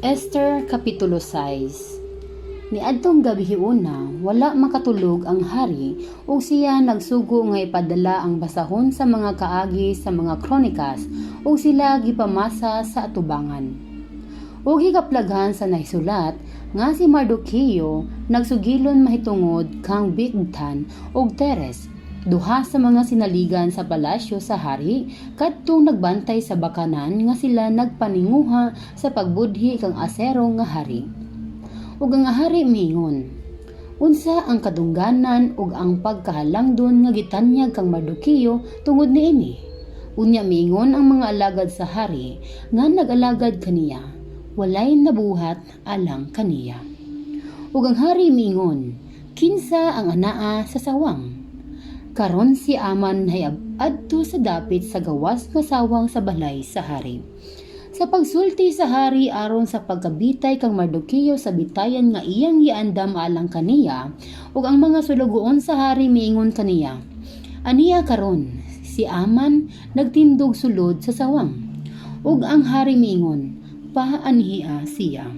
Esther Kapitulo 6. Niadtong gabihiuna, wala makatulog ang hari ug siya nagsugo nga ipadala ang basahon sa mga kaagi sa mga kronikas ug sila gipamasa sa atubangan. Ug hikaplaghan sa nahisulat nga si Mardoqueo nagsugilon mahitungod kang Bigthan ug Teres, duha sa mga sinaligan sa palasyo sa hari, kadtong nagbantay sa bakanan nga sila nagpaninguha sa pagbudhi kang Asero nga hari. Ug ang hari miingon, unsa ang kadungganan ug ang pagkahalangdon nga gitanyag kang Mardoqueo tungod niini? Unya miingon ang mga alagad sa hari nga nag-alagad kaniya, walay nabuhat alang kaniya. Ug ang hari miingon, kinsa ang anaa sa sawang? Karon si Aman adto sa dapit sa gawas nga sawang sa balay sa hari. Sa pagsulti sa hari aron sa pagkabitay kang Mardoqueo sa bitayan nga iyang giandam alang kaniya, ug ang mga sulugoon sa hari miingon kaniya, aniya karon si Aman nagtindog sulod sa sawang. Ug ang hari miingon, paanhiya siya.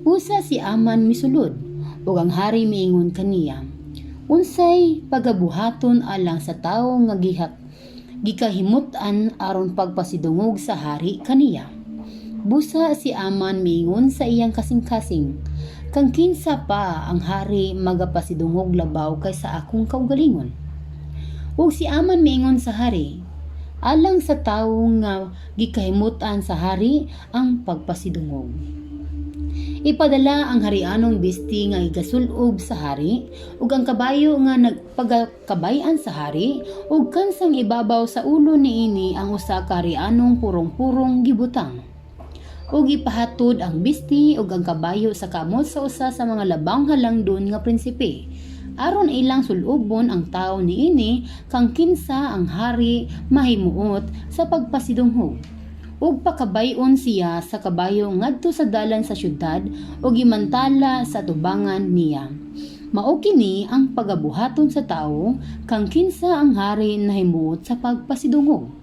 Usa si Aman misulod, ug ang hari miingon kaniya, unsay pagabuhaton alang sa tawo nga gikahimutan aron pagpasidungog sa hari kaniya. Busa si Aman miingon sa iyang kasing-kasing, kang kinsa pa ang hari magapasidungog labaw kaysa akong kaugalingon. Ug si Aman miingon sa hari, alang sa tawo nga gikahimutan sa hari ang pagpasidungog. Ipadala ang harianong bisti nga igasulob sa hari ug ang kabayo nga nagpagakabayan sa hari ug kansang ibabaw sa ulo niini ang usa ka harianong purong-purong gibutang. Ug ipahatod ang bisti ug ang kabayo sa kamot sa usa sa mga labang halangdon nga prinsipe aron ilang sulubon ang tawo niini kang kinsa ang hari mahimuot sa pagpasidunghog. Ug pakabayon siya sa kabayo ngadto sa dalan sa syudad ug imantala sa tubangan niya. Mao kini ang pagabuhaton sa tawo kang kinsa ang hari nahimuot sa pagpasidungog.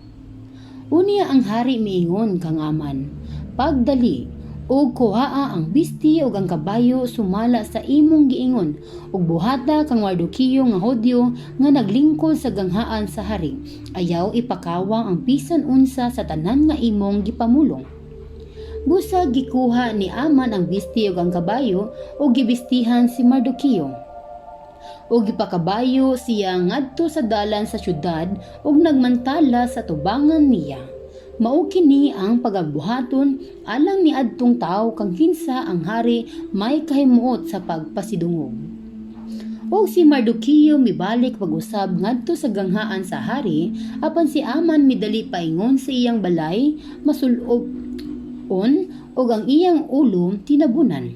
Unya ang hari miingon kang Aman, pagdali ug kuhaa ang bisti ug ang kabayo sumala sa imong giingon ug buhata kang Mardoqueo nga Hudyo nga naglingkod sa ganghaan sa hari. Ayaw ipakawang ang bisan unsa sa tanan nga imong gipamulong. Busa gikuha ni Aman ang bisti ug ang kabayo ug gibistihan si Mardoqueo. Ug gipakabayo siya ngadto sa dalan sa syudad ug nagmantala sa tubangan niya. Mao kini ang pagabuhaton alang ni adtong tawo kang kinsa ang hari may kahimuot sa pagpasidungog. Og si Mardoqueo mibalik pag-usab ngadto sa ganghaan sa hari apan si Aman midali paingon sa iyang balay masul-on og ang iyang ulo tinabunan.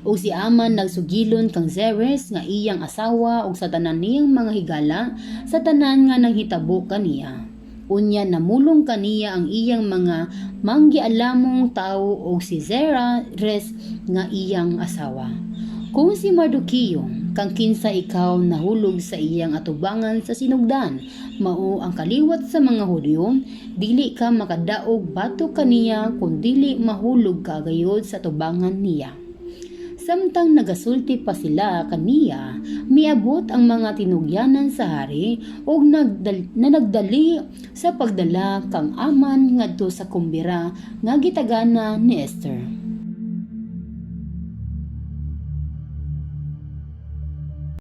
Og si Aman nagsugilon kang Zeres nga iyang asawa og sa tanan niyang mga higala sa tanan nga nanghitabo kaniya. Unya namulong kaniya ang iyang mga manggialamong tawo og si Zeres nga iyang asawa. Kung si Mardoqueo kang kinsa ikaw nahulog sa iyang atubangan sa sinugdan, mao ang kaliwat sa mga Hudyo, dili ka makadaog batok kaniya kun dili mahulog ka gayod sa tubangan niya. Samtang nagasulti pa sila kaniya, miabot ang mga tinugyanan sa hari ug nagdali sa pagdala kang Aman ngadto sa kumbira nga gitagana ni Esther.